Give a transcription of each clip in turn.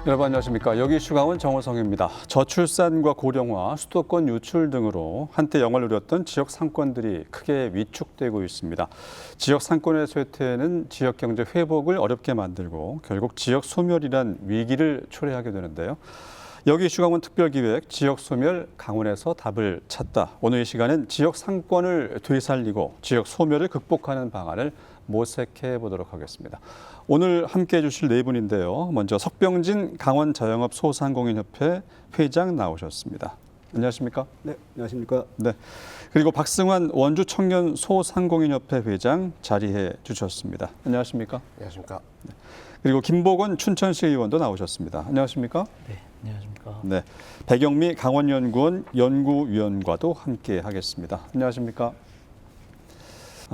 여러분 안녕하십니까. 여기 슈강원 정호성입니다. 저출산과 고령화, 수도권 유출 등으로 한때 영화를 누렸던 지역 상권들이 크게 위축되고 있습니다. 지역 상권의 쇠퇴는 지역 경제 회복을 어렵게 만들고 결국 지역 소멸이란 위기를 초래하게 되는데요. 여기 슈강원 특별기획 지역 소멸 강원에서 답을 찾다. 오늘 이 시간은 지역 상권을 되살리고 지역 소멸을 극복하는 방안을 모색해 보도록 하겠습니다. 오늘 함께해 주실 네 분인데요. 먼저 석병진 강원자영업 소상공인협회 회장 나오셨습니다. 안녕하십니까? 네, 안녕하십니까? 네. 그리고 박승환 원주 청년 소상공인협회 회장 자리해 주셨습니다. 안녕하십니까? 안녕하십니까? 네. 그리고 김복원 춘천시 의원도 나오셨습니다. 안녕하십니까? 네, 안녕하십니까? 네. 백영미 강원연구원 연구위원과도 함께 하겠습니다. 안녕하십니까?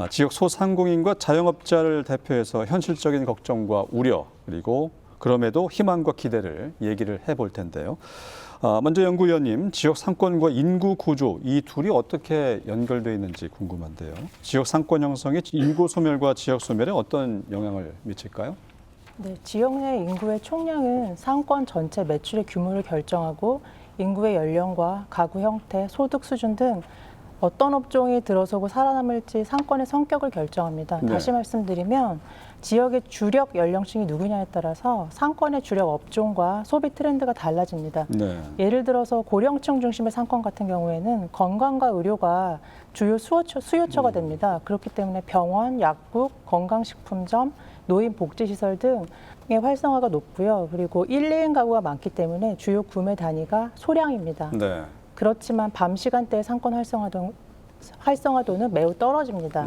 지역 소상공인과 자영업자를 대표해서 현실적인 걱정과 우려 그리고 그럼에도 희망과 기대를 얘기를 해볼 텐데요. 먼저 연구위원님, 지역 상권과 인구 구조 이 둘이 어떻게 연결되어 있는지 궁금한데요. 지역 상권 형성이 인구 소멸과 지역 소멸에 어떤 영향을 미칠까요? 네, 지역 내 인구의 총량은 상권 전체 매출의 규모를 결정하고 인구의 연령과 가구 형태, 소득 수준 등 어떤 업종이 들어서고 살아남을지 상권의 성격을 결정합니다. 네. 다시 말씀드리면 지역의 주력 연령층이 누구냐에 따라서 상권의 주력 업종과 소비 트렌드가 달라집니다. 네. 예를 들어서 고령층 중심의 상권 같은 경우에는 건강과 의료가 주요 수요처가 됩니다. 그렇기 때문에 병원, 약국, 건강식품점, 노인복지시설 등의 활성화가 높고요. 그리고 1, 2인 가구가 많기 때문에 주요 구매 단위가 소량입니다. 네. 그렇지만 밤 시간대의 상권 활성화도는 매우 떨어집니다.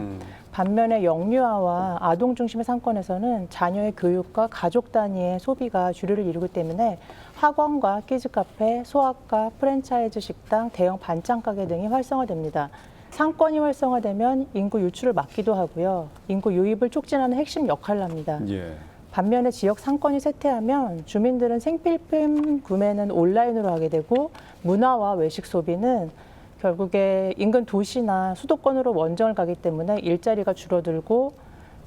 반면에 영유아와 아동 중심의 상권에서는 자녀의 교육과 가족 단위의 소비가 주류를 이루기 때문에 학원과 키즈카페, 소아과, 프랜차이즈 식당, 대형 반찬 가게 등이 활성화됩니다. 상권이 활성화되면 인구 유출을 막기도 하고요. 인구 유입을 촉진하는 핵심 역할을 합니다. 예. 반면에 지역 상권이 쇠퇴하면 주민들은 생필품 구매는 온라인으로 하게 되고 문화와 외식 소비는 결국에 인근 도시나 수도권으로 원정을 가기 때문에 일자리가 줄어들고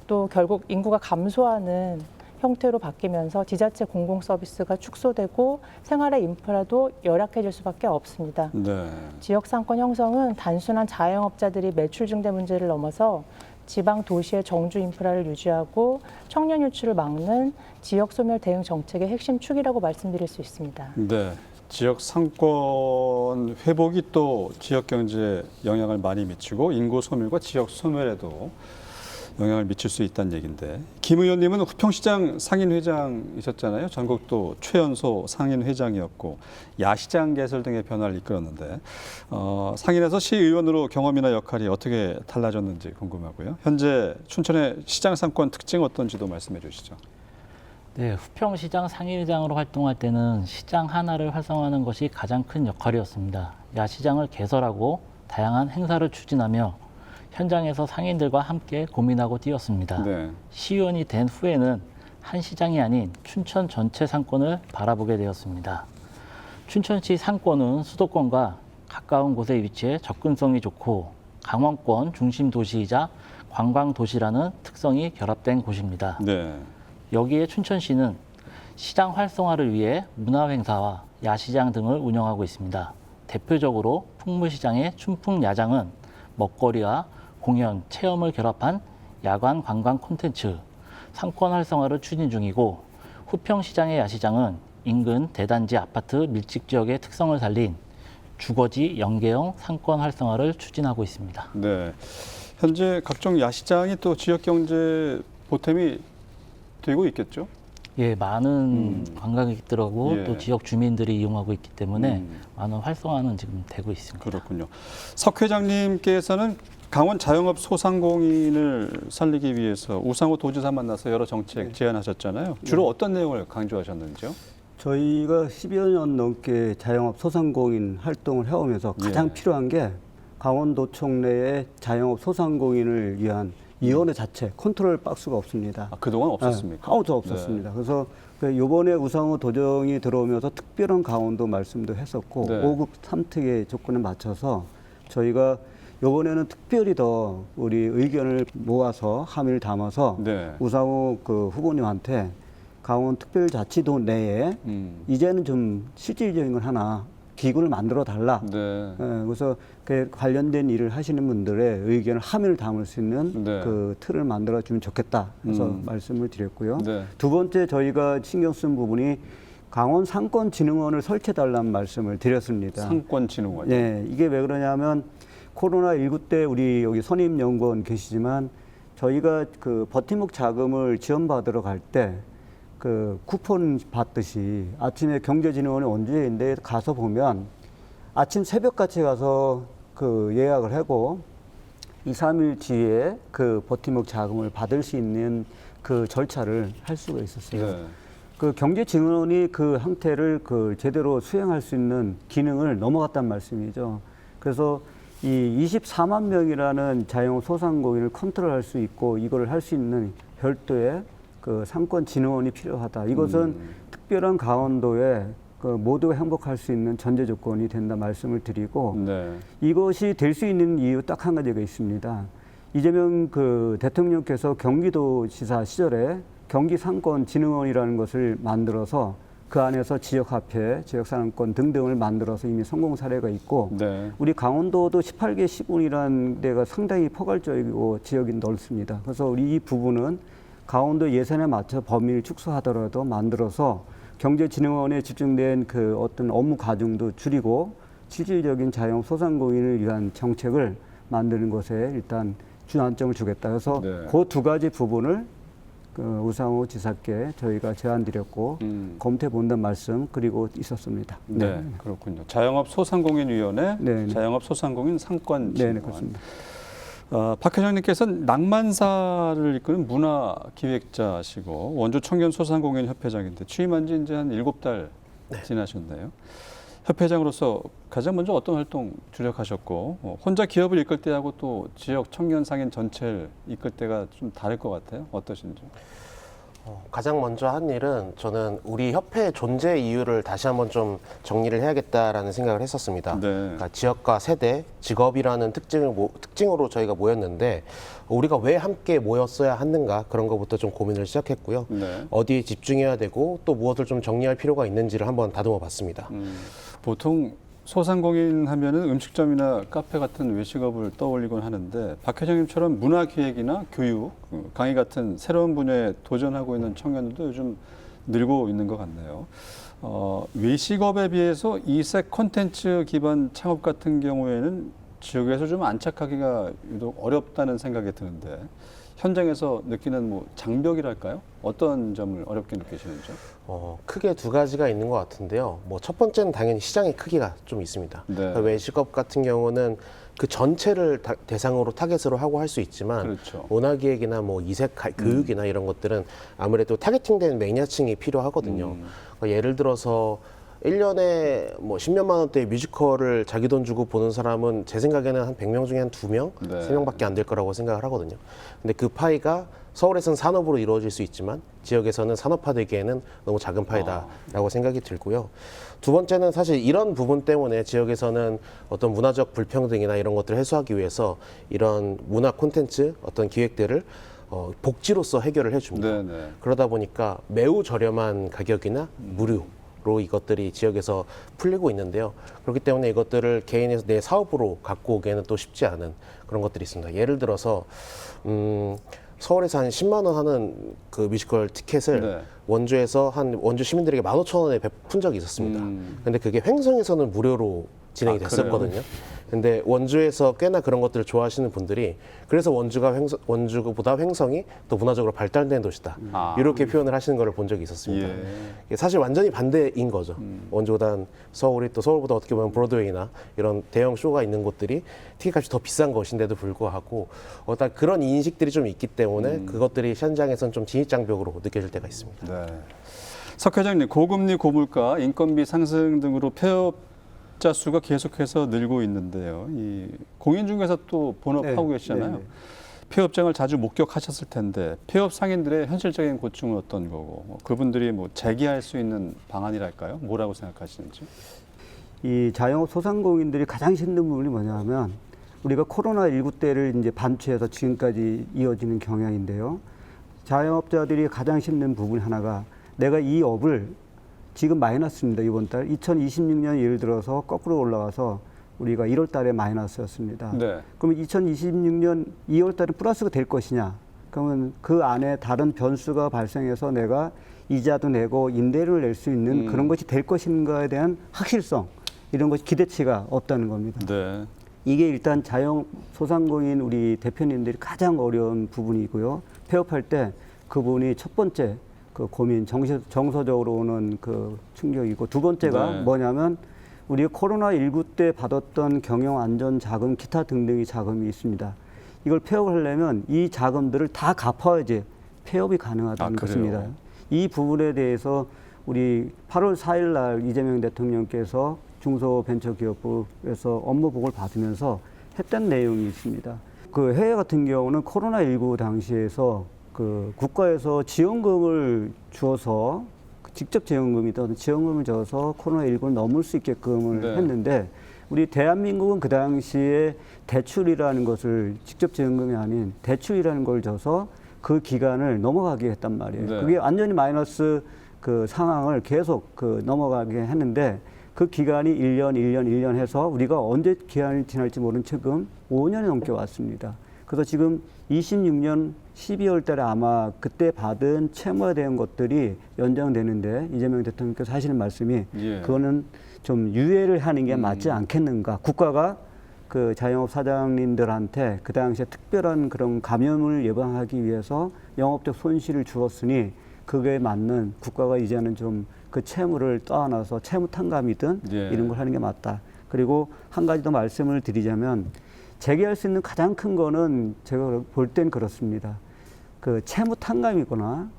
또 결국 인구가 감소하는 형태로 바뀌면서 지자체 공공 서비스가 축소되고 생활의 인프라도 열악해질 수밖에 없습니다. 네. 지역 상권 형성은 단순한 자영업자들이 매출 증대 문제를 넘어서 지방 도시의 정주 인프라를 유지하고 청년 유출을 막는 지역 소멸 대응 정책의 핵심 축이라고 말씀드릴 수 있습니다. 네. 지역 상권 회복이 또 지역 경제에 영향을 많이 미치고 인구 소멸과 지역 소멸에도 영향을 미칠 수 있다는 얘기인데, 김 의원님은 후평시장 상인회장이셨잖아요. 전국도 최연소 상인회장이었고 야시장 개설 등의 변화를 이끌었는데 상인에서 시의원으로 경험이나 역할이 어떻게 달라졌는지 궁금하고요. 현재 춘천의 시장 상권 특징 어떤지도 말씀해 주시죠. 네, 후평시장 상인회장으로 활동할 때는 시장 하나를 활성화하는 것이 가장 큰 역할이었습니다. 야시장을 개설하고 다양한 행사를 추진하며 현장에서 상인들과 함께 고민하고 뛰었습니다. 네. 시의원이 된 후에는 한 시장이 아닌 춘천 전체 상권을 바라보게 되었습니다. 춘천시 상권은 수도권과 가까운 곳에 위치해 접근성이 좋고 강원권 중심 도시이자 관광 도시라는 특성이 결합된 곳입니다. 네. 여기에 춘천시는 시장 활성화를 위해 문화행사와 야시장 등을 운영하고 있습니다. 대표적으로 풍물시장의 춘풍야장은 먹거리와 공연, 체험을 결합한 야간 관광 콘텐츠, 상권 활성화를 추진 중이고 후평시장의 야시장은 인근 대단지 아파트 밀집 지역의 특성을 살린 주거지 연계형 상권 활성화를 추진하고 있습니다. 네. 현재 각종 야시장이 또 지역 경제 보탬이 되고 있겠죠? 예, 많은 관광객들하고 예. 또 지역 주민들이 이용하고 있기 때문에 많은 활성화는 지금 되고 있습니다. 그렇군요. 석 회장님께서는 강원 자영업 소상공인을 살리기 위해서 우상호 도지사 만나서 여러 정책 제안하셨잖아요. 주로 어떤 내용을 강조하셨는지요? 저희가 10여 년 넘게 자영업 소상공인 활동을 해오면서 가장 필요한 게 강원도청 내에 자영업 소상공인을 위한 위원회 자체 컨트롤 박스가 없습니다. 그동안 없었습니까? 아무도 없었습니다. 그래서 이번에 우상호 도정이 들어오면서 특별한 강원도 말씀도 했었고 5급 3특의 조건에 맞춰서 저희가 이번에는 특별히 더 우리 의견을 모아서 함의를 담아서 우상호 후보님한테 강원특별자치도 내에 이제는 좀 실질적인 걸 하나 기구를 만들어 달라. 네. 그래서 그 관련된 일을 하시는 분들의 의견을 함의를 담을 수 있는 네. 그 틀을 만들어 주면 좋겠다. 해서 말씀을 드렸고요. 네. 두 번째 저희가 신경 쓴 부분이 강원 상권진흥원을 설치해 달라는 말씀을 드렸습니다. 상권진흥원. 네, 이게 왜 그러냐면 코로나19 때 우리 여기 선임연구원 계시지만 저희가 그 버팀목 자금을 지원받으러 갈 때 그 쿠폰 받듯이 아침에 경제진흥원이 원주에인데 가서 보면 아침 새벽같이 가서 그 예약을 하고 2, 3일 뒤에 그 버팀목 자금을 받을 수 있는 그 절차를 할 수가 있었어요. 네. 그 경제진흥원이 그 형태를 그 제대로 수행할 수 있는 기능을 넘어갔단 말씀이죠. 그래서 이 24만 명이라는 자영업 소상공인을 컨트롤할 수 있고 이거를 할 수 있는 별도의 그 상권진흥원이 필요하다. 이것은 특별한 강원도에 그 모두가 행복할 수 있는 전제 조건이 된다 말씀을 드리고 네. 이것이 될 수 있는 이유 딱 한 가지가 있습니다. 이재명 그 대통령께서 경기도지사 시절에 경기상권진흥원이라는 것을 만들어서 그 안에서 지역화폐, 지역상권 등등을 만들어서 이미 성공 사례가 있고 네. 우리 강원도도 18개 시군이라는 데가 상당히 포괄적이고 지역이 넓습니다. 그래서 우리 이 부분은 강원도 예산에 맞춰 범위를 축소하더라도 만들어서 경제진흥원에 집중된 그 어떤 업무 과중도 줄이고 실질적인 자영업 소상공인을 위한 정책을 만드는 것에 일단 주안점을 주겠다. 그래서 네. 그 두 가지 부분을 그 우상호 지사께 저희가 제안드렸고 검토해 본다는 말씀 그리고 있었습니다. 네, 그렇군요. 자영업 소상공인위원회, 네. 자영업 소상공인 상권 네, 진흥원. 그렇습니다. 박 회장님께서는 낭만사를 이끄는 문화기획자시고 원주 청년 소상공인 협회장인데 취임한 지 이제 한 7달 지나셨네요. 협회장으로서 가장 먼저 어떤 활동 주력하셨고 혼자 기업을 이끌 때하고 또 지역 청년 상인 전체를 이끌 때가 좀 다를 것 같아요. 어떠신지? 가장 먼저 한 일은 저는 우리 협회의 존재 이유를 다시 한번 좀 정리를 해야겠다라는 생각을 했었습니다. 네. 그러니까 지역과 세대, 직업이라는 특징으로 저희가 모였는데 우리가 왜 함께 모였어야 하는가 그런 것부터 좀 고민을 시작했고요. 네. 어디에 집중해야 되고 또 무엇을 좀 정리할 필요가 있는지를 한번 다듬어 봤습니다. 보통 소상공인 하면은 음식점이나 카페 같은 외식업을 떠올리곤 하는데 박 회장님처럼 문화기획이나 교육, 강의 같은 새로운 분야에 도전하고 있는 청년들도 요즘 늘고 있는 것 같네요. 외식업에 비해서 이색 콘텐츠 기반 창업 같은 경우에는 지역에서 좀 안착하기가 유독 어렵다는 생각이 드는데 현장에서 느끼는 뭐 장벽이랄까요? 어떤 점을 어렵게 느끼시는지요? 크게 두 가지가 있는 것 같은데요. 뭐 첫 번째는 당연히 시장의 크기가 좀 있습니다. 네. 그러니까 외식업 같은 경우는 그 전체를 대상으로 타겟으로 하고 할 수 있지만 그렇죠. 문화기획이나 뭐 이색 교육이나 이런 것들은 아무래도 타겟팅된 매니아층이 필요하거든요. 그러니까 예를 들어서 1년에 뭐 10몇만 원대의 뮤지컬을 자기 돈 주고 보는 사람은 제 생각에는 한 100명 중에 한 2명, 네. 3명밖에 안 될 거라고 생각을 하거든요. 근데 그 파이가 서울에서는 산업으로 이루어질 수 있지만 지역에서는 산업화되기에는 너무 작은 파이다라고 생각이 들고요. 두 번째는 사실 이런 부분 때문에 지역에서는 어떤 문화적 불평등이나 이런 것들을 해소하기 위해서 이런 문화 콘텐츠 어떤 기획들을 복지로서 해결을 해줍니다. 네, 네. 그러다 보니까 매우 저렴한 가격이나 무료로 이것들이 지역에서 풀리고 있는데요. 그렇기 때문에 이것들을 개인에서 내 사업으로 갖고 오기에는 또 쉽지 않은 그런 것들이 있습니다. 예를 들어서 서울에서 한 10만 원 하는 그 뮤지컬 티켓을 네. 원주에서 원주 시민들에게 15,000원에 베푼 적이 있었습니다. 근데 그게 횡성에서는 무료로 진행이 됐었거든요. 근데 원주에서 꽤나 그런 것들을 좋아하시는 분들이 그래서 원주보다 횡성이 더 문화적으로 발달된 도시다. 이렇게 표현을 하시는 걸 본 적이 있었습니다. 예. 사실 완전히 반대인 거죠. 원주보다 서울이 또 서울보다 어떻게 보면 브로드웨이나 이런 대형 쇼가 있는 곳들이 티켓값이 더 비싼 것인데도 불구하고 어떤 그런 인식들이 좀 있기 때문에 그것들이 현장에서는 좀 진입장벽으로 느껴질 때가 있습니다. 네. 석 회장님, 고금리, 고물가, 인건비 상승 등으로 폐업자 수가 계속해서 늘고 있는데요. 이 공인중개사 또 본업하고 계시잖아요. 네. 폐업장을 자주 목격하셨을 텐데 폐업 상인들의 현실적인 고충은 어떤 거고 그분들이 뭐 재기할 수 있는 방안이랄까요? 뭐라고 생각하시는지? 이 자영업 소상공인들이 가장 힘든 부분이 뭐냐면 우리가 코로나19 때를 이제 반추해서 지금까지 이어지는 경향인데요. 자영업자들이 가장 힘든 부분 하나가 내가 이 업을 지금 마이너스입니다. 이번 달 2026년 예를 들어서 거꾸로 올라가서 우리가 1월 달에 마이너스였습니다. 네. 그러면 2026년 2월 달에 플러스가 될 것이냐? 그러면 그 안에 다른 변수가 발생해서 내가 이자도 내고 임대료를 낼 수 있는 그런 것이 될 것인가에 대한 확실성, 이런 것이 기대치가 없다는 겁니다. 네. 이게 일단 자영소상공인 우리 대표님들이 가장 어려운 부분이고요. 폐업할 때 그분이 첫 번째 그 고민, 정서적으로 오는 그 충격이고, 두 번째가 네. 뭐냐면 우리가 코로나19 때 받았던 경영안전자금, 기타 등등의 자금이 있습니다. 이걸 폐업을 하려면 이 자금들을 다 갚아야지 폐업이 가능하다는 아, 그래요? 것입니다. 이 부분에 대해서 우리 8월 4일 날 이재명 대통령께서 중소벤처기업부에서 업무 보고를 받으면서 했던 내용이 있습니다. 그 해외 같은 경우는 코로나19 당시에서 그 국가에서 지원금을 주어서 직접 지원금이든 지원금을 줘서 코로나19를 넘을 수 있게끔을 네. 했는데, 우리 대한민국은 그 당시에 대출이라는 것을, 직접 지원금이 아닌 대출이라는 걸 줘서 그 기간을 넘어가게 했단 말이에요. 네. 그게 완전히 마이너스 그 상황을 계속 그 넘어가게 했는데, 그 기간이 1년 해서 우리가 언제 기한이 지날지 모르는 지금 5년이 넘게 왔습니다. 그래서 지금 26년 12월 달에 아마 그때 받은 채무에 대한 것들이 연장되는데, 이재명 대통령께서 하시는 말씀이 예. 그거는 좀 유예를 하는 게 맞지 않겠는가. 국가가 그 자영업 사장님들한테 그 당시에 특별한 그런 감염을 예방하기 위해서 영업적 손실을 주었으니 그거에 맞는 국가가 이제는 좀 그 채무를 떠안아서 채무 탕감이든 예. 이런 걸 하는 게 맞다. 그리고 한 가지 더 말씀을 드리자면, 제기할 수 있는 가장 큰 거는 제가 볼 땐 그렇습니다. 그 채무 탕감이거나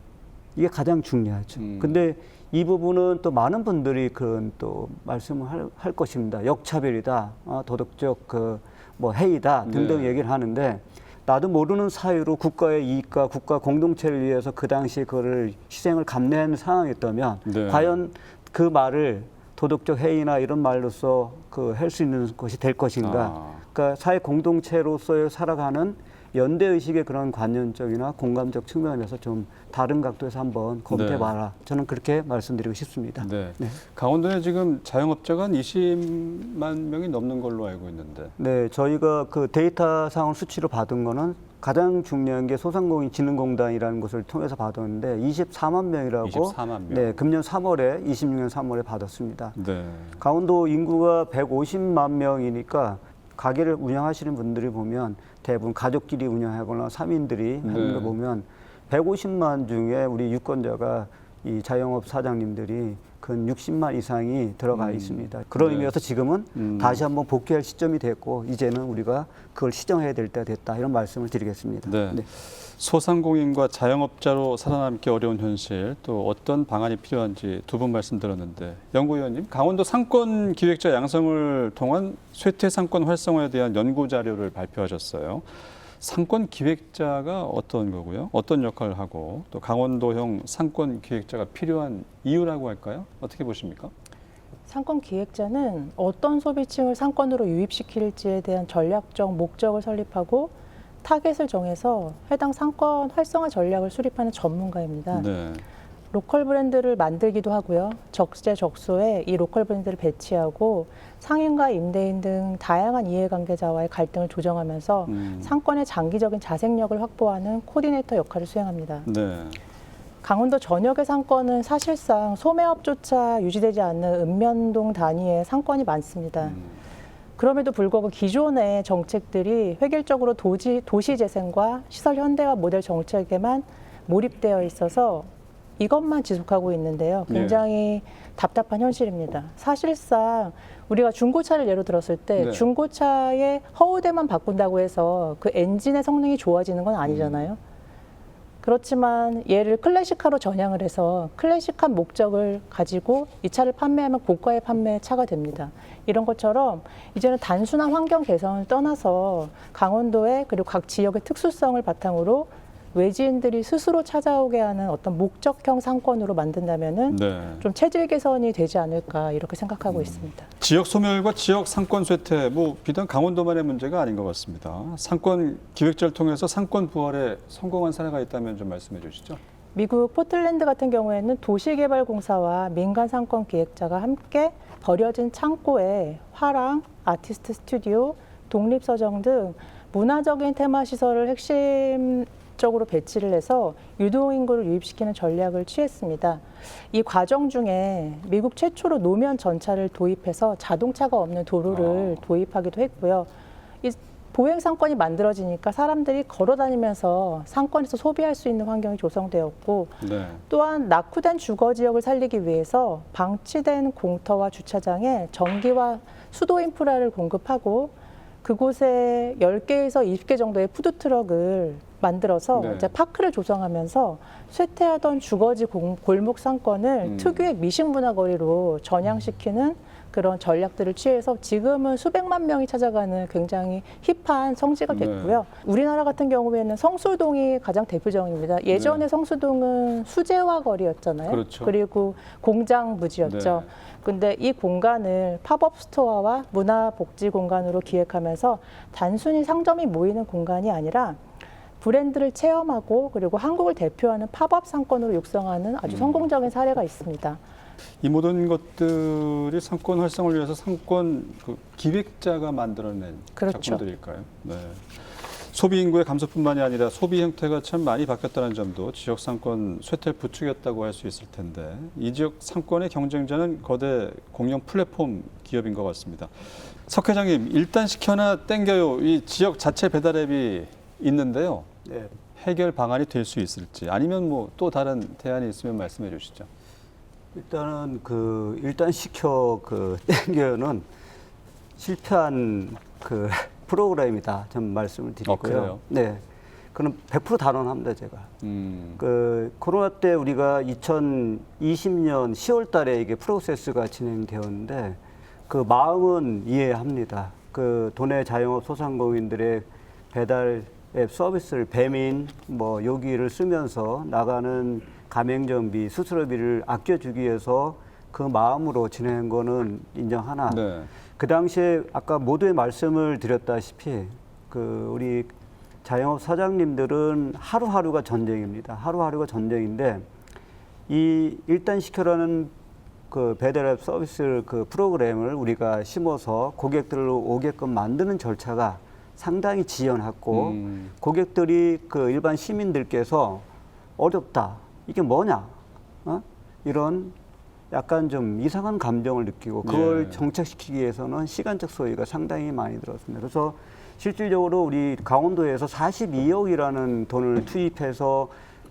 이게 가장 중요하죠. 근데 이 부분은 또 많은 분들이 그런 또 말씀을 할 것입니다. 역차별이다, 도덕적 그 뭐 해이다 등등 네. 얘기를 하는데, 나도 모르는 사유로 국가의 이익과 국가 공동체를 위해서 그 당시에 그거를 희생을 감내하는 상황이었다면 네. 과연 그 말을 도덕적 해이나 이런 말로써 그 할 수 있는 것이 될 것인가? 아. 그러니까 사회 공동체로서의 살아가는 연대 의식의 그런 관념적이나 공감적 측면에서 좀 다른 각도에서 한번 검토해봐라. 저는 그렇게 말씀드리고 싶습니다. 네. 네. 강원도에 지금 자영업자가 한 20만 명이 넘는 걸로 알고 있는데. 네, 저희가 그 데이터상을 수치로 받은 거는 가장 중요한 게 소상공인진흥공단이라는 것을 통해서 받았는데 24만 명이라고 24만 명. 네, 금년 3월에 26년 3월에 받았습니다. 네. 강원도 인구가 150만 명이니까 가게를 운영하시는 분들이 보면 대부분 가족끼리 운영하거나 3인들이 하는 거 보면 150만 중에 우리 유권자가 이 자영업 사장님들이 근 60만 이상이 들어가 있습니다. 그런 네. 의미에서 지금은 다시 한번 복귀할 시점이 됐고, 이제는 우리가 그걸 시정해야 될 때가 됐다, 이런 말씀을 드리겠습니다. 네. 소상공인과 자영업자로 살아남기 어려운 현실, 또 어떤 방안이 필요한지 두 분 말씀 들었는데, 연구위원님, 강원도 상권 기획자 양성을 통한 쇠퇴 상권 활성화에 대한 연구 자료를 발표하셨어요. 상권 기획자가 어떤 거고요? 어떤 역할을 하고, 또 강원도형 상권 기획자가 필요한 이유라고 할까요? 어떻게 보십니까? 상권 기획자는 어떤 소비층을 상권으로 유입시킬지에 대한 전략적 목적을 설립하고 타겟을 정해서 해당 상권 활성화 전략을 수립하는 전문가입니다. 네. 로컬 브랜드를 만들기도 하고요. 적재적소에 이 로컬 브랜드를 배치하고 상인과 임대인 등 다양한 이해관계자와의 갈등을 조정하면서 상권의 장기적인 자생력을 확보하는 코디네이터 역할을 수행합니다. 네. 강원도 전역의 상권은 사실상 소매업조차 유지되지 않는 읍면동 단위의 상권이 많습니다. 그럼에도 불구하고 기존의 정책들이 획일적으로 도시 재생과 시설 현대화 모델 정책에만 몰입되어 있어서 이것만 지속하고 있는데요. 굉장히 답답한 현실입니다. 사실상 우리가 중고차를 예로 들었을 때 네. 중고차의 허우대만 바꾼다고 해서 그 엔진의 성능이 좋아지는 건 아니잖아요. 그렇지만 얘를 클래식카로 전향을 해서 클래식한 목적을 가지고 이 차를 판매하면 고가의 판매 차가 됩니다. 이런 것처럼 이제는 단순한 환경 개선을 떠나서 강원도의 그리고 각 지역의 특수성을 바탕으로 외지인들이 스스로 찾아오게 하는 어떤 목적형 상권으로 만든다면은 네. 좀 체질 개선이 되지 않을까 이렇게 생각하고 있습니다. 지역 소멸과 지역 상권 쇠퇴, 비단 강원도만의 문제가 아닌 것 같습니다. 상권 기획자를 통해서 상권 부활에 성공한 사례가 있다면 좀 말씀해 주시죠. 미국 포틀랜드 같은 경우에는 도시개발공사와 민간 상권 기획자가 함께 버려진 창고에 화랑, 아티스트 스튜디오, 독립서점 등 문화적인 테마 시설을 핵심적으로 배치를 해서 유동인구를 유입시키는 전략을 취했습니다. 이 과정 중에 미국 최초로 노면 전차를 도입해서 자동차가 없는 도로를 도입하기도 했고요. 이 보행 상권이 만들어지니까 사람들이 걸어 다니면서 상권에서 소비할 수 있는 환경이 조성되었고 네. 또한 낙후된 주거 지역을 살리기 위해서 방치된 공터와 주차장에 전기와 수도 인프라를 공급하고 그곳에 10개에서 20개 정도의 푸드트럭을 만들어서 네. 이제 파크를 조성하면서 쇠퇴하던 주거지 골목 상권을 특유의 미식문화 거리로 전향시키는 그런 전략들을 취해서 지금은 수백만 명이 찾아가는 굉장히 힙한 성지가 됐고요. 우리나라 같은 경우에는 성수동이 가장 대표적입니다. 예전에 성수동은 수제화 거리였잖아요. 그렇죠. 그리고 공장 부지였죠. 근데 이 공간을 팝업 스토어와 문화복지 공간으로 기획하면서 단순히 상점이 모이는 공간이 아니라 브랜드를 체험하고 그리고 한국을 대표하는 팝업 상권으로 육성하는 아주 성공적인 사례가 있습니다. 이 모든 것들이 상권 활성을 위해서 상권 기획자가 만들어낸 그렇죠. 작품들일까요? 네. 소비 인구의 감소뿐만이 아니라 소비 형태가 참 많이 바뀌었다는 점도 지역 상권 쇠퇴를 부추겼다고 할 수 있을 텐데 이 지역 상권의 경쟁자는 거대 공영 플랫폼 기업인 것 같습니다. 석 회장님, 일단 시켜나 땡겨요. 이 지역 자체 배달 앱이 있는데요. 네. 해결 방안이 될 수 있을지 아니면 뭐 또 다른 대안이 있으면 말씀해 주시죠. 일단은 일단 시켜 땡겨는 실패한 프로그램이다. 좀 말씀을 드리고요. 그래요? 네. 그럼 100% 단언합니다, 제가. 코로나 때 우리가 2020년 10월 달에 이게 프로세스가 진행되었는데 그 마음은 이해합니다. 도내 자영업 소상공인들의 배달 앱 서비스를 배민 여기를 쓰면서 나가는 가맹점비, 수수료비를 아껴주기 위해서 그 마음으로 진행한 거는 인정하나 네. 그 당시에 아까 모두의 말씀을 드렸다시피 우리 자영업 사장님들은 하루하루가 전쟁입니다. 하루하루가 전쟁인데 이 일단 시켜라는 배달앱 서비스 프로그램을 우리가 심어서 고객들로 오게끔 만드는 절차가 상당히 지연했고 고객들이 일반 시민들께서 어렵다. 이게 뭐냐? 이런 약간 좀 이상한 감정을 느끼고 그걸 정착시키기 위해서는 시간적 소요가 상당히 많이 들었습니다. 그래서 실질적으로 우리 강원도에서 42억이라는 돈을 투입해서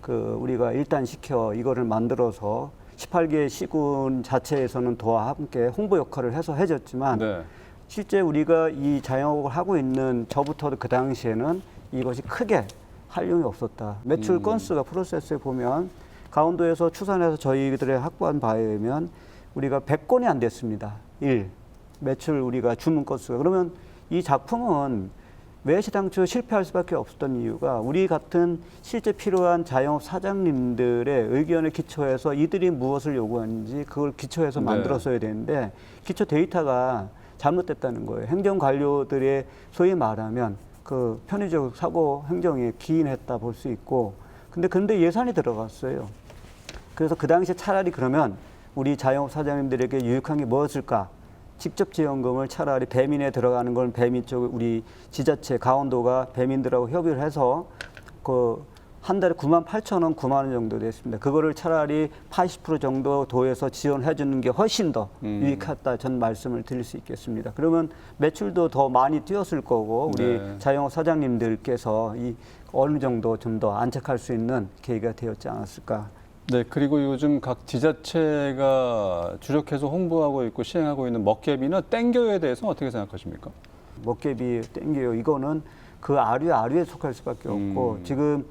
우리가 일단 시켜 이거를 만들어서 18개 시군 자체에서는 도와 함께 홍보 역할을 해서 해줬지만 네. 실제 우리가 이 자영업을 하고 있는 저부터도 그 당시에는 이것이 크게 활용이 없었다. 매출 건수가 프로세스에 보면 강원도에서 추산해서 저희들이 확보한 바에 의하면 우리가 100건이 안 됐습니다. 매출 우리가 주문 건수가. 그러면 이 작품은 왜 시당초 실패할 수밖에 없었던 이유가 우리 같은 실제 필요한 자영업 사장님들의 의견에 기초해서 이들이 무엇을 요구하는지 그걸 기초해서 만들었어야 되는데 기초 데이터가 잘못됐다는 거예요. 행정관료들의 소위 말하면 편의적 사고 행정에 기인했다 볼 수 있고 근데 예산이 들어갔어요. 그래서 그 당시에 차라리 그러면 우리 자영업 사장님들에게 유익한 게 무엇일까? 직접 지원금을 차라리 배민에 들어가는 건 배민 쪽 우리 지자체 강원도가 배민들하고 협의를 해서 한 달에 98,000원, 9만 원 정도 됐습니다. 그거를 차라리 80% 정도 도에서 지원해 주는 게 훨씬 더 유익하다 전 말씀을 드릴 수 있겠습니다. 그러면 매출도 더 많이 뛰었을 거고 우리 자영업 사장님들께서 어느 정도 좀 더 안착할 수 있는 계기가 되었지 않았을까. 네, 그리고 요즘 각 지자체가 주력해서 홍보하고 있고 시행하고 있는 먹개비나 땡겨요에 대해서는 어떻게 생각하십니까? 먹개비 땡겨요. 이거는 아류에 속할 수밖에 없고 지금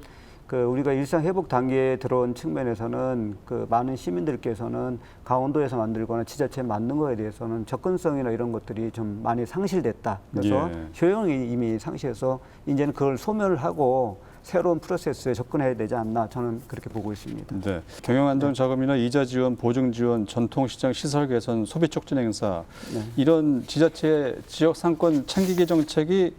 우리가 일상 회복 단계에 들어온 측면에서는 많은 시민들께서는 강원도에서 만들거나 지자체에 만든 거에 대해서는 접근성이나 이런 것들이 좀 많이 상실됐다. 그래서 효용이 이미 상실해서 이제는 그걸 소멸을 하고 새로운 프로세스에 접근해야 되지 않나 저는 그렇게 보고 있습니다. 네. 경영안정자금이나 이자 지원, 보증 지원, 전통시장 시설 개선, 소비 촉진 행사 이런 지자체 지역 상권 챙기기 정책이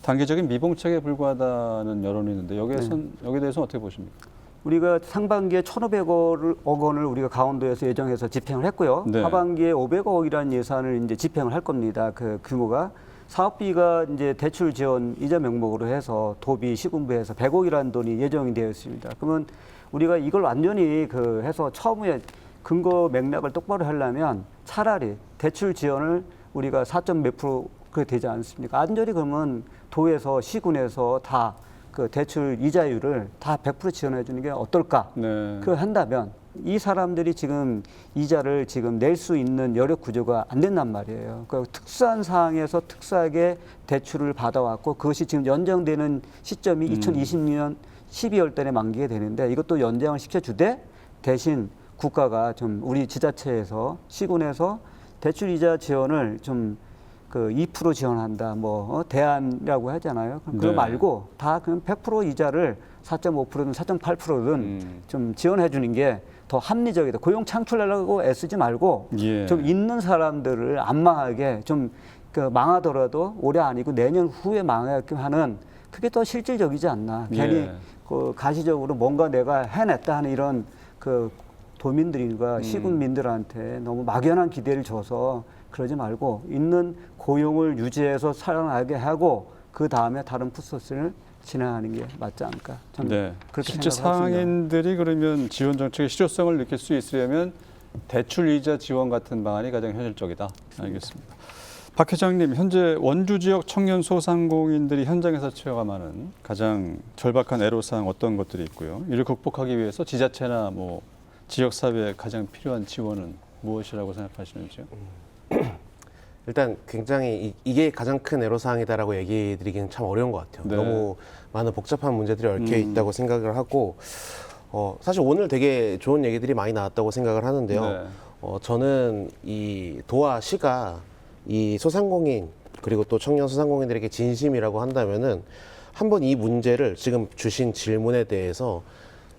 단계적인 미봉책에 불과하다는 여론이 있는데 여기에 대해서는 어떻게 보십니까? 우리가 상반기에 1,500억 원을 우리가 강원도에서 예정해서 집행을 했고요. 네. 하반기에 500억이라는 예산을 이제 집행을 할 겁니다. 그 규모가 사업비가 이제 대출 지원 이자 명목으로 해서 도비 시군부에서 100억이라는 돈이 예정이 되어 있습니다. 그러면 우리가 이걸 완전히 그 해서 처음에 근거 맥락을 똑바로 하려면 차라리 대출 지원을 우리가 4몇 프로 그렇게 되지 않습니까? 완전히 그러면 도에서 시군에서 다 그 대출 이자율을 다 100% 지원해 주는 게 어떨까? 네. 그 한다면 이 사람들이 지금 이자를 지금 낼 수 있는 여력 구조가 안 된단 말이에요. 그 특수한 사항에서 특수하게 대출을 받아왔고 그것이 지금 연장되는 시점이 2020년 12월 달에 만기게 되는데 이것도 연장을 시켜주되 대신 국가가 좀 우리 지자체에서 시군에서 대출 이자 지원을 좀 그 2% 지원한다, 대안이라고 하잖아요. 그거 네. 말고 다 그냥 100% 이자를 4.5%든 4.8%든 좀 지원해 주는 게 더 합리적이다. 고용 창출하려고 애쓰지 말고 예. 좀 있는 사람들을 안 망하게 좀 그 망하더라도 올해 아니고 내년 후에 망하게 하는 그게 더 실질적이지 않나. 예. 괜히 그 가시적으로 뭔가 내가 해냈다 하는 이런 그 도민들과 시군민들한테 너무 막연한 기대를 줘서 그러지 말고 있는 고용을 유지해서 살아나게 하고 그 다음에 다른 푸소스를 진행하는 게 맞지 않을까. 저는 네. 그렇게 실제 생각합니다. 상인들이 그러면 지원 정책의 실효성을 느낄 수 있으려면 대출 이자 지원 같은 방안이 가장 현실적이다. 알겠습니다. 박 회장님, 현재 원주 지역 청년 소상공인들이 현장에서 처해가는 가장 절박한 애로사항 어떤 것들이 있고요? 이를 극복하기 위해서 지자체나 지역 사회에 가장 필요한 지원은 무엇이라고 생각하시는지요? 일단 굉장히 이게 가장 큰 애로사항이다라고 얘기 드리기는 참 어려운 것 같아요. 네. 너무 많은 복잡한 문제들이 얽혀 있다고 생각을 하고 사실 오늘 되게 좋은 얘기들이 많이 나왔다고 생각을 하는데요. 네. 저는 이 도와 시가 이 소상공인 그리고 또 청년 소상공인들에게 진심이라고 한다면은 한번 이 문제를 지금 주신 질문에 대해서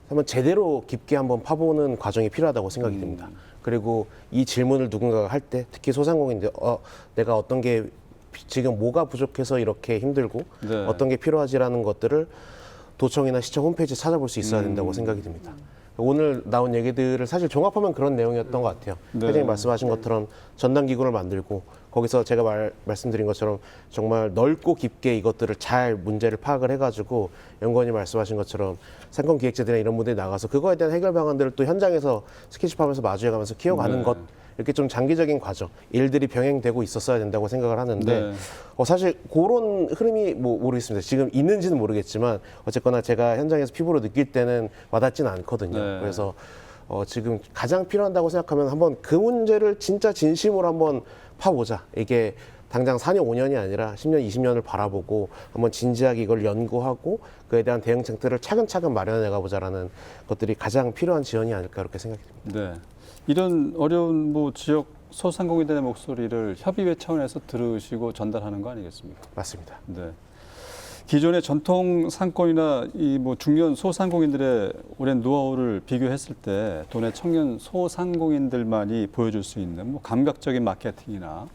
한번 제대로 깊게 한번 파보는 과정이 필요하다고 생각이 듭니다. 그리고 이 질문을 누군가가 할 때 특히 소상공인들 내가 어떤 게 지금 뭐가 부족해서 이렇게 힘들고 네. 어떤 게 필요하지라는 것들을 도청이나 시청 홈페이지에 찾아볼 수 있어야 된다고 생각이 듭니다. 오늘 나온 얘기들을 사실 종합하면 그런 내용이었던 것 같아요. 네. 회장님 말씀하신 것처럼 전담 기구를 만들고 거기서 제가 말씀드린 것처럼 정말 넓고 깊게 이것들을 잘 문제를 파악을 해가지고 연구원이 말씀하신 것처럼 상권 기획자들이나 이런 분들이 나가서 그거에 대한 해결 방안들을 또 현장에서 스케치하면서 마주해가면서 키워가는 네. 것 이렇게 좀 장기적인 과정 일들이 병행되고 있었어야 된다고 생각을 하는데 네. 사실 그런 흐름이 모르겠습니다. 지금 있는지는 모르겠지만 어쨌거나 제가 현장에서 피부로 느낄 때는 와닿지는 않거든요. 네. 그래서 지금 가장 필요하다고 생각하면 한번 그 문제를 진짜 진심으로 한번 파보자. 이게 당장 4년, 5년이 아니라 10년, 20년을 바라보고 한번 진지하게 이걸 연구하고 그에 대한 대응책들을 차근차근 마련해 가보자라는 것들이 가장 필요한 지원이 아닐까 그렇게 생각이 듭니다. 네. 이런 어려운 지역 소상공인들의 목소리를 협의회 차원에서 들으시고 전달하는 거 아니겠습니까? 맞습니다. 네. 기존의 전통 상권이나 중년 소상공인들의 오랜 노하우를 비교했을 때 도내 청년 소상공인들만이 보여줄 수 있는 감각적인 마케팅이나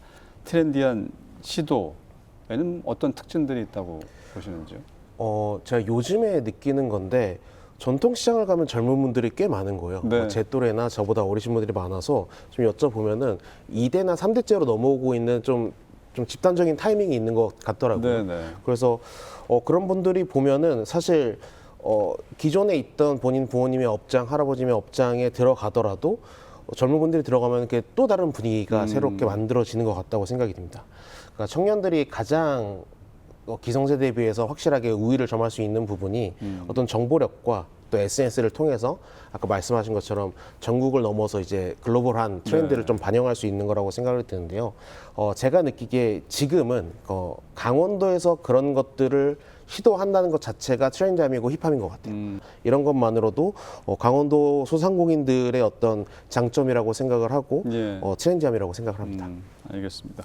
트렌디한 시도에는 어떤 특징들이 있다고 보시는지요? 제가 요즘에 느끼는 건데 전통시장을 가면 젊은 분들이 꽤 많은 거예요. 네. 제 또래나 저보다 어리신 분들이 많아서 좀 여쭤보면은 2대나 3대째로 넘어오고 있는 좀 집단적인 타이밍이 있는 것 같더라고요. 네네. 그래서 그런 분들이 보면은 사실 기존에 있던 본인 부모님의 업장, 할아버님의 업장에 들어가더라도 젊은 분들이 들어가면 이렇게 또 다른 분위기가 새롭게 만들어지는 것 같다고 생각이 듭니다. 그러니까 청년들이 가장 기성세대에 비해서 확실하게 우위를 점할 수 있는 부분이 어떤 정보력과 또 SNS를 통해서 아까 말씀하신 것처럼 전국을 넘어서 이제 글로벌한 트렌드를 네. 좀 반영할 수 있는 거라고 생각을 드는데요. 제가 느끼기에 지금은 강원도에서 그런 것들을 시도한다는 것 자체가 트렌디함이고 힙함인 것 같아요. 이런 것만으로도 강원도 소상공인들의 어떤 장점이라고 생각을 하고 예. 트렌디함이라고 생각을 합니다. 알겠습니다.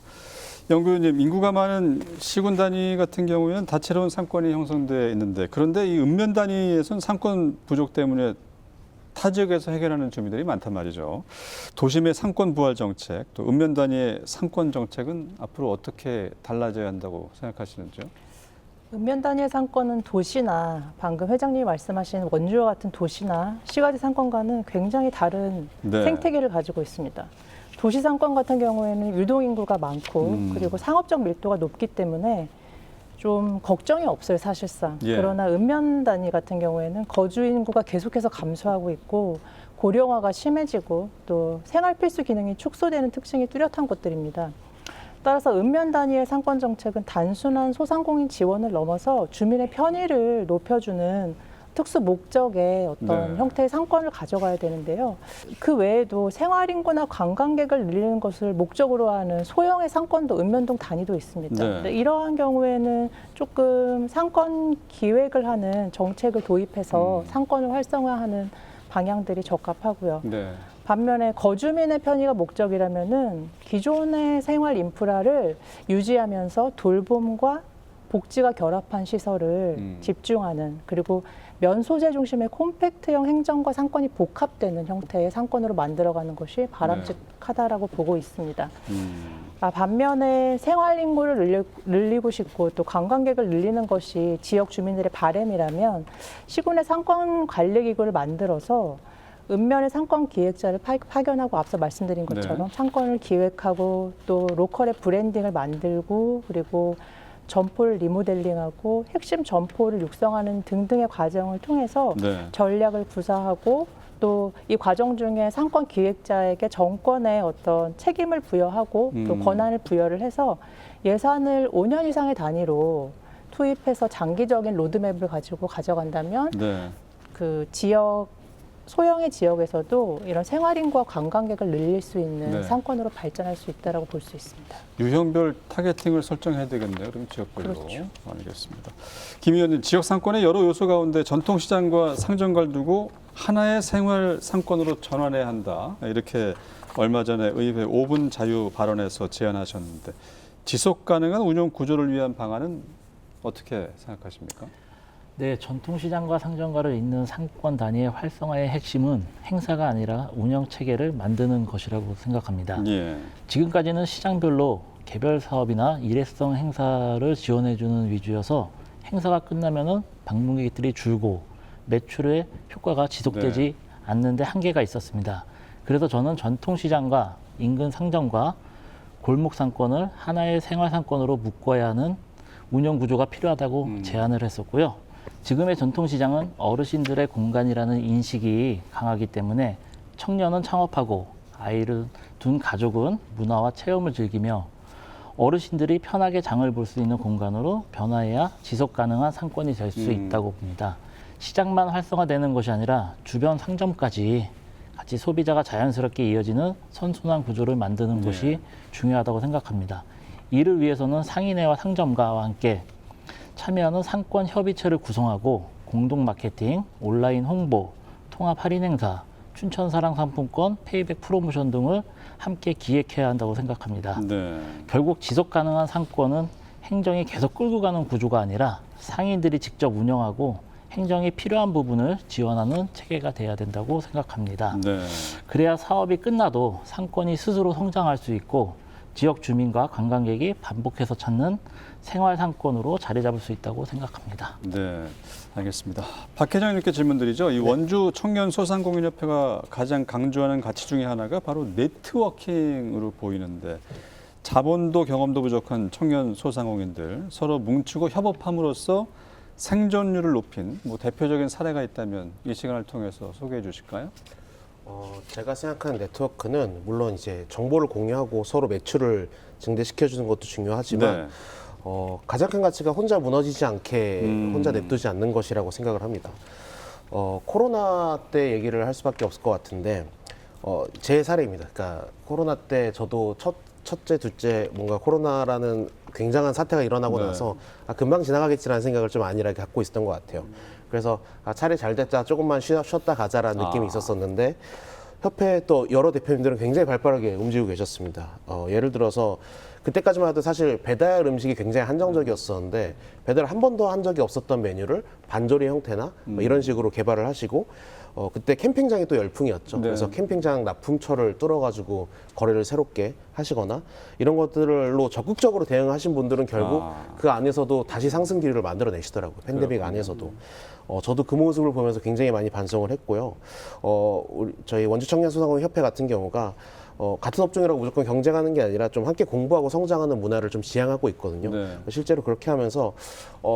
연구위원님, 인구가 많은 시군 단위 같은 경우에는 다채로운 상권이 형성되어 있는데 그런데 이 읍면 단위에서는 상권 부족 때문에 타 지역에서 해결하는 주민들이 많단 말이죠. 도심의 상권 부활 정책, 또 읍면 단위의 상권 정책은 앞으로 어떻게 달라져야 한다고 생각하시는지요? 읍면 단위의 상권은 도시나 방금 회장님이 말씀하신 원주와 같은 도시나 시가지 상권과는 굉장히 다른 네. 생태계를 가지고 있습니다. 도시 상권 같은 경우에는 유동인구가 많고 그리고 상업적 밀도가 높기 때문에 좀 걱정이 없어요, 사실상. 예. 그러나 읍면 단위 같은 경우에는 거주 인구가 계속해서 감소하고 있고 고령화가 심해지고 또 생활 필수 기능이 축소되는 특징이 뚜렷한 곳들입니다. 따라서 읍면 단위의 상권 정책은 단순한 소상공인 지원을 넘어서 주민의 편의를 높여주는 특수 목적의 어떤 네. 형태의 상권을 가져가야 되는데요. 그 외에도 생활인구나 관광객을 늘리는 것을 목적으로 하는 소형의 상권도 읍면동 단위도 있습니다. 네. 근데 이러한 경우에는 조금 상권 기획을 하는 정책을 도입해서 상권을 활성화하는 방향들이 적합하고요. 네. 반면에 거주민의 편의가 목적이라면은 기존의 생활 인프라를 유지하면서 돌봄과 복지가 결합한 시설을 집중하는 그리고 면 소재 중심의 콤팩트형 행정과 상권이 복합되는 형태의 상권으로 만들어가는 것이 바람직하다라고 보고 있습니다. 반면에 생활 인구를 늘리고 싶고 또 관광객을 늘리는 것이 지역 주민들의 바람이라면 시군의 상권 관리 기구를 만들어서 읍면의 상권 기획자를 파견하고 앞서 말씀드린 것처럼 네. 상권을 기획하고 또 로컬의 브랜딩을 만들고 그리고 점포를 리모델링하고 핵심 점포를 육성하는 등등의 과정을 통해서 네. 전략을 구사하고 또 이 과정 중에 상권 기획자에게 정권의 어떤 책임을 부여하고 또 권한을 부여를 해서 예산을 5년 이상의 단위로 투입해서 장기적인 로드맵을 가지고 가져간다면 네. 그 지역 소형의 지역에서도 이런 생활인구와 관광객을 늘릴 수 있는 네. 상권으로 발전할 수 있다라고 볼 수 있습니다. 유형별 타겟팅을 설정해야 되겠네요. 그럼 지역별로. 그렇죠. 알겠습니다. 김 의원님, 지역 상권의 여러 요소 가운데 전통시장과 상점가를 두고 하나의 생활 상권으로 전환해야 한다. 이렇게 얼마 전에 의회 5분 자유 발언에서 제안하셨는데 지속 가능한 운영 구조를 위한 방안은 어떻게 생각하십니까? 네, 전통시장과 상점가를 잇는 상권 단위의 활성화의 핵심은 행사가 아니라 운영 체계를 만드는 것이라고 생각합니다. 예. 지금까지는 시장별로 개별 사업이나 일회성 행사를 지원해주는 위주여서 행사가 끝나면은 방문객들이 줄고 매출의 효과가 지속되지 않는데 한계가 있었습니다. 그래서 저는 전통시장과 인근 상점과 골목 상권을 하나의 생활 상권으로 묶어야 하는 운영 구조가 필요하다고 제안을 했었고요. 지금의 전통시장은 어르신들의 공간이라는 인식이 강하기 때문에 청년은 창업하고 아이를 둔 가족은 문화와 체험을 즐기며 어르신들이 편하게 장을 볼 수 있는 공간으로 변화해야 지속 가능한 상권이 될 수 있다고 봅니다. 시장만 활성화되는 것이 아니라 주변 상점까지 같이 소비자가 자연스럽게 이어지는 선순환 구조를 만드는 것이 중요하다고 생각합니다. 이를 위해서는 상인회와 상점가와 함께 참여하는 상권 협의체를 구성하고 공동 마케팅, 온라인 홍보, 통합 할인 행사, 춘천사랑 상품권, 페이백 프로모션 등을 함께 기획해야 한다고 생각합니다. 네. 결국 지속 가능한 상권은 행정이 계속 끌고 가는 구조가 아니라 상인들이 직접 운영하고 행정이 필요한 부분을 지원하는 체계가 돼야 된다고 생각합니다. 네. 그래야 사업이 끝나도 상권이 스스로 성장할 수 있고 지역 주민과 관광객이 반복해서 찾는 생활 상권으로 자리 잡을 수 있다고 생각합니다. 네, 알겠습니다. 박 회장님께 질문드리죠. 이 원주 청년 소상공인협회가 가장 강조하는 가치 중에 하나가 바로 네트워킹으로 보이는데 자본도 경험도 부족한 청년 소상공인들 서로 뭉치고 협업함으로써 생존율을 높인 대표적인 사례가 있다면 이 시간을 통해서 소개해 주실까요? 제가 생각하는 네트워크는 물론 이제 정보를 공유하고 서로 매출을 증대시켜주는 것도 중요하지만 가장 큰 가치가 혼자 무너지지 않게 혼자 냅두지 않는 것이라고 생각을 합니다. 코로나 때 얘기를 할 수밖에 없을 것 같은데 제 사례입니다. 그러니까 코로나 때 저도 첫째, 둘째 뭔가 코로나라는 굉장한 사태가 일어나고 나서 금방 지나가겠지라는 생각을 좀 안일하게 갖고 있었던 것 같아요. 그래서 차라리 잘 됐다, 조금만 쉬었다 가자라는 느낌이 있었었는데 협회 또 여러 대표님들은 굉장히 발빠르게 움직이고 계셨습니다. 예를 들어서 그때까지만 해도 사실 배달 음식이 굉장히 한정적이었었는데 배달을 한 번도 한 적이 없었던 메뉴를 반조리 형태나 뭐 이런 식으로 개발을 하시고 그때 캠핑장이 또 열풍이었죠. 네. 그래서 캠핑장 납품처를 뚫어가지고 거래를 새롭게 하시거나 이런 것들로 적극적으로 대응하신 분들은 결국 그 안에서도 다시 상승 기류를 만들어내시더라고요. 팬데믹 안에서도. 저도 그 모습을 보면서 굉장히 많이 반성을 했고요. 저희 원주청년소상공인협회 같은 경우가 같은 업종이라고 무조건 경쟁하는 게 아니라 좀 함께 공부하고 성장하는 문화를 좀 지향하고 있거든요. 네. 실제로 그렇게 하면서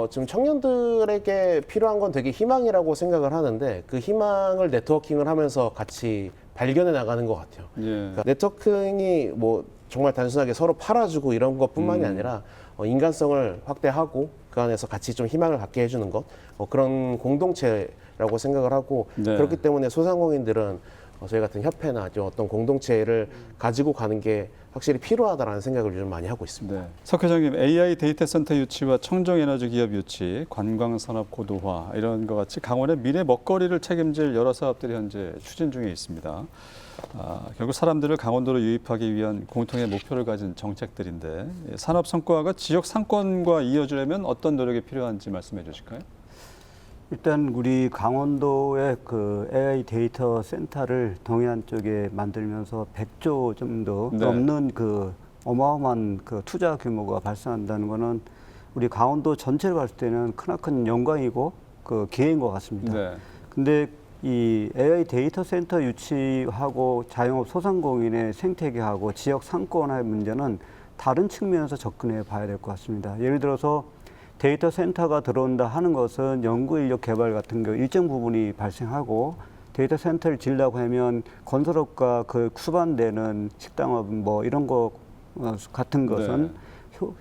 지금 청년들에게 필요한 건 되게 희망이라고 생각을 하는데 그 희망을 네트워킹을 하면서 같이 발견해 나가는 것 같아요. 예. 그러니까 네트워킹이 뭐 정말 단순하게 서로 팔아주고 이런 것뿐만이 아니라 인간성을 확대하고 그 안에서 같이 좀 희망을 갖게 해주는 것 그런 공동체라고 생각을 하고 네. 그렇기 때문에 소상공인들은 저희 같은 협회나 어떤 공동체를 가지고 가는 게 확실히 필요하다라는 생각을 요즘 많이 하고 있습니다. 네. 석 회장님, AI 데이터 센터 유치와 청정에너지 기업 유치, 관광산업 고도화 이런 것 같이 강원의 미래 먹거리를 책임질 여러 사업들이 현재 추진 중에 있습니다. 결국 사람들을 강원도로 유입하기 위한 공통의 목표를 가진 정책들인데 산업 성과가 지역 상권과 이어지려면 어떤 노력이 필요한지 말씀해 주실까요? 일단 우리 강원도의 그 AI 데이터 센터를 동해안 쪽에 만들면서 100조 정도 네. 넘는 그 어마어마한 그 투자 규모가 발생한다는 거는 우리 강원도 전체를 봤을 때는 크나큰 영광이고 그 기회인 것 같습니다. 네. 근데 이 AI 데이터 센터 유치하고 자영업 소상공인의 생태계하고 지역 상권화의 문제는 다른 측면에서 접근해 봐야 될 것 같습니다. 예를 들어서 데이터 센터가 들어온다 하는 것은 연구 인력 개발 같은 거 일정 부분이 발생하고 데이터 센터를 지으려고 하면 건설업과 그 수반되는 식당업 뭐 이런 거 같은 것은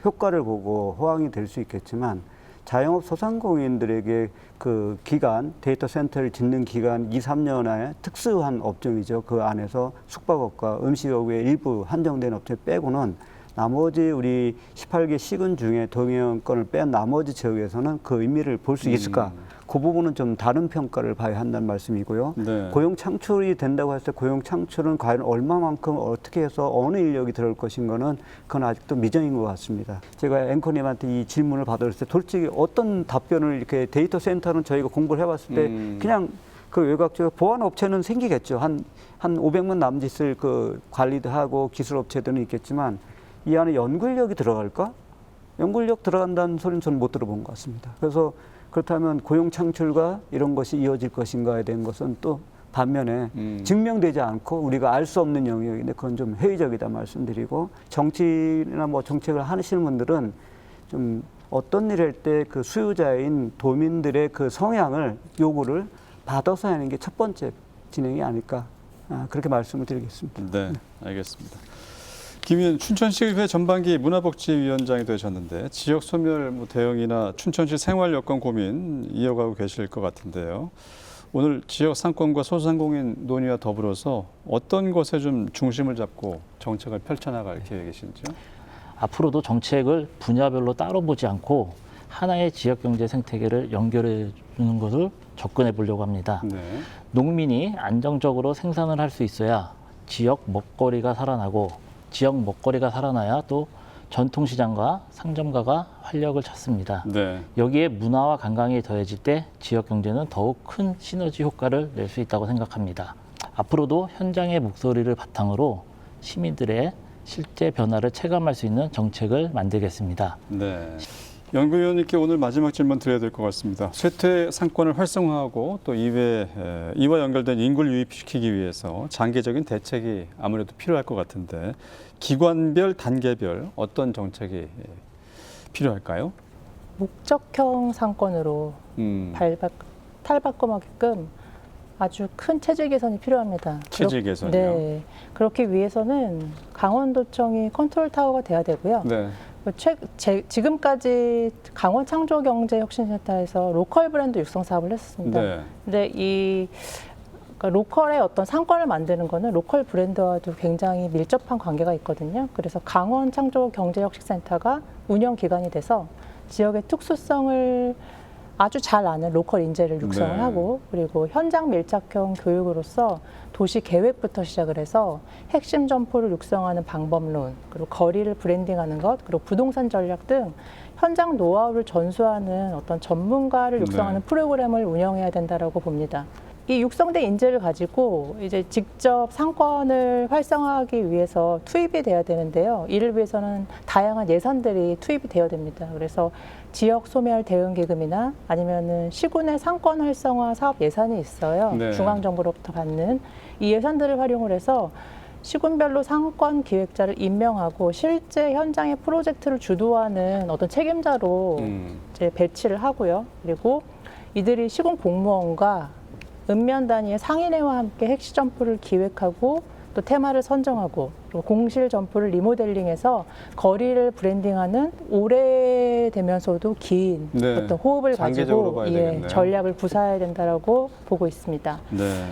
효과를 보고 호황이 될 수 있겠지만 자영업 소상공인들에게 그 기간, 데이터 센터를 짓는 기간 2, 3년의 특수한 업종이죠. 그 안에서 숙박업과 음식업 외 일부 한정된 업체 빼고는 나머지 우리 18개 시군 중에 동해안권을 뺀 나머지 지역에서는 그 의미를 볼 수 있을까? 그 부분은 좀 다른 평가를 봐야 한다는 말씀이고요. 네. 고용 창출이 된다고 했을 때 고용 창출은 과연 얼마만큼 어떻게 해서 어느 인력이 들어올 것인가는 그건 아직도 미정인 것 같습니다. 제가 앵커님한테 이 질문을 받았을 때 솔직히 어떤 답변을 이렇게 데이터 센터는 저희가 공부를 해봤을 때 그냥 그 외곽적 보안 업체는 생기겠죠. 한 500만 남짓을 그 관리도 하고 기술 업체들은 있겠지만 이 안에 연구인력이 들어갈까? 연구인력 들어간다는 소리는 저는 못 들어본 것 같습니다. 그래서 그렇다면 고용 창출과 이런 것이 이어질 것인가에 대한 것은 또 반면에 증명되지 않고 우리가 알 수 없는 영역인데 그건 좀 회의적이다 말씀드리고 정치나 뭐 정책을 하시는 분들은 좀 어떤 일을 할 때 그 수요자인 도민들의 그 성향을 요구를 받아서 하는 게 첫 번째 진행이 아닐까 그렇게 말씀을 드리겠습니다. 네, 알겠습니다. 김 의원, 춘천시의회 전반기 문화복지위원장이 되셨는데 지역 소멸 대응이나 춘천시 생활 여건 고민 이어가고 계실 것 같은데요. 오늘 지역 상권과 소상공인 논의와 더불어서 어떤 것에 좀 중심을 잡고 정책을 펼쳐나갈 계획이신지요? 앞으로도 정책을 분야별로 따로 보지 않고 하나의 지역 경제 생태계를 연결해 주는 것을 접근해 보려고 합니다. 네. 농민이 안정적으로 생산을 할 수 있어야 지역 먹거리가 살아나고 지역 먹거리가 살아나야 또 전통시장과 상점가가 활력을 찾습니다. 네. 여기에 문화와 관광이 더해질 때 지역 경제는 더욱 큰 시너지 효과를 낼 수 있다고 생각합니다. 앞으로도 현장의 목소리를 바탕으로 시민들의 실제 변화를 체감할 수 있는 정책을 만들겠습니다. 네. 연구위원님께 오늘 마지막 질문 드려야 될 것 같습니다. 쇠퇴 상권을 활성화하고 또 이와 연결된 인구를 유입시키기 위해서 장기적인 대책이 아무래도 필요할 것 같은데 기관별, 단계별 어떤 정책이 필요할까요? 목적형 상권으로 탈바꿈하게끔 아주 큰 체질 개선이 필요합니다. 체질 개선이요? 네. 그렇기 위해서는 강원도청이 컨트롤 타워가 돼야 되고요. 네. 지금까지 강원창조경제혁신센터에서 로컬 브랜드 육성 사업을 했었습니다. 네. 근데 그러니까 로컬의 어떤 상권을 만드는 거는 로컬 브랜드와도 굉장히 밀접한 관계가 있거든요. 그래서 강원창조경제혁신센터가 운영 기관이 돼서 지역의 특수성을 아주 잘 아는 로컬 인재를 육성을 네. 하고 그리고 현장 밀착형 교육으로서 도시 계획부터 시작을 해서 핵심 점포를 육성하는 방법론, 그리고 거리를 브랜딩하는 것, 그리고 부동산 전략 등 현장 노하우를 전수하는 어떤 전문가를 육성하는 네. 프로그램을 운영해야 된다라고 봅니다. 이 육성된 인재를 가지고 이제 직접 상권을 활성화하기 위해서 투입이 돼야 되는데요. 이를 위해서는 다양한 예산들이 투입이 되어야 됩니다. 그래서 지역 소멸 대응 기금이나 아니면은 시군의 상권 활성화 사업 예산이 있어요. 네. 중앙정부로부터 받는 이 예산들을 활용을 해서 시군별로 상권 기획자를 임명하고 실제 현장의 프로젝트를 주도하는 어떤 책임자로 이제 배치를 하고요. 그리고 이들이 시군 공무원과 읍면 단위의 상인회와 함께 핵시 점포를 기획하고 또 테마를 선정하고 그리고 공실 점포를 리모델링해서 거리를 브랜딩하는 오래되면서도 긴 네. 어떤 호흡을 장기적으로 가지고 봐야 되겠네요. 전략을 구사해야 된다라고 보고 있습니다. 네.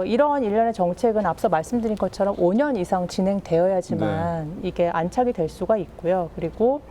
이러한 일련의 정책은 앞서 말씀드린 것처럼 5년 이상 진행되어야지만 이게 안착이 될 수가 있고요. 그리고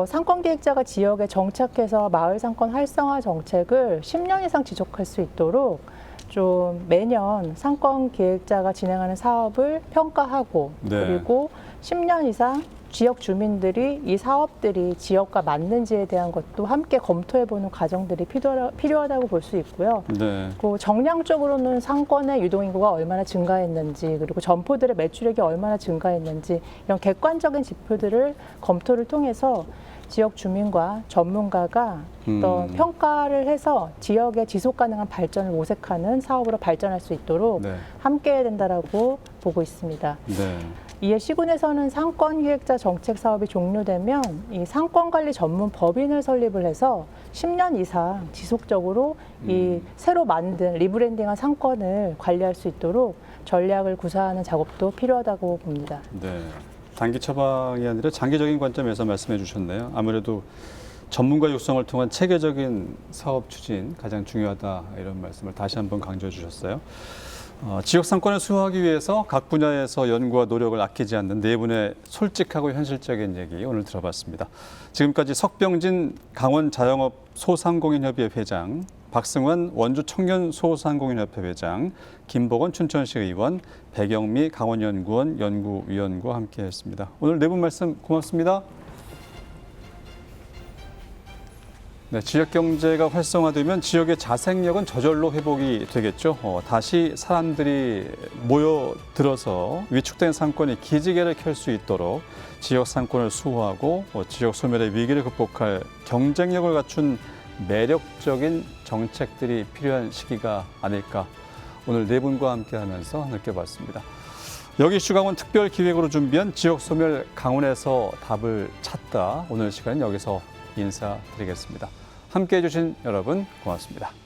상권기획자가 지역에 정착해서 마을 상권 활성화 정책을 10년 이상 지속할 수 있도록 좀 매년 상권기획자가 진행하는 사업을 평가하고 네. 그리고 10년 이상 지역 주민들이 이 사업들이 지역과 맞는지에 대한 것도 함께 검토해보는 과정들이 필요하다고 볼 수 있고요. 네. 그리고 정량적으로는 상권의 유동인구가 얼마나 증가했는지 그리고 점포들의 매출액이 얼마나 증가했는지 이런 객관적인 지표들을 검토를 통해서 지역 주민과 전문가가 어떤 평가를 해서 지역의 지속 가능한 발전을 모색하는 사업으로 발전할 수 있도록 네. 함께해야 된다라고 보고 있습니다. 네. 이에 시군에서는 상권기획자 정책 사업이 종료되면 이 상권관리 전문 법인을 설립을 해서 10년 이상 지속적으로 이 새로 만든 리브랜딩한 상권을 관리할 수 있도록 전략을 구사하는 작업도 필요하다고 봅니다. 네. 단기 처방이 아니라 장기적인 관점에서 말씀해 주셨네요. 아무래도 전문가 육성을 통한 체계적인 사업 추진 가장 중요하다 이런 말씀을 다시 한번 강조해 주셨어요. 지역 상권을 수호하기 위해서 각 분야에서 연구와 노력을 아끼지 않는 네 분의 솔직하고 현실적인 얘기 오늘 들어봤습니다. 지금까지 석병진 강원 자영업 소상공인협의회 회장, 박승환 원주 청년 소상공인협회 회장, 김복원 춘천시 의원, 백영미 강원연구원 연구위원과 함께했습니다. 오늘 네 분 말씀 고맙습니다. 네, 지역 경제가 활성화되면 지역의 자생력은 저절로 회복이 되겠죠. 다시 사람들이 모여들어서 위축된 상권이 기지개를 켤 수 있도록 지역 상권을 수호하고 지역 소멸의 위기를 극복할 경쟁력을 갖춘 매력적인 정책들이 필요한 시기가 아닐까 오늘 네 분과 함께하면서 느껴봤습니다. 여기 슈강원 특별 기획으로 준비한 지역 소멸 강원에서 답을 찾다 오늘 시간 여기서 인사드리겠습니다. 함께해 주신 여러분 고맙습니다.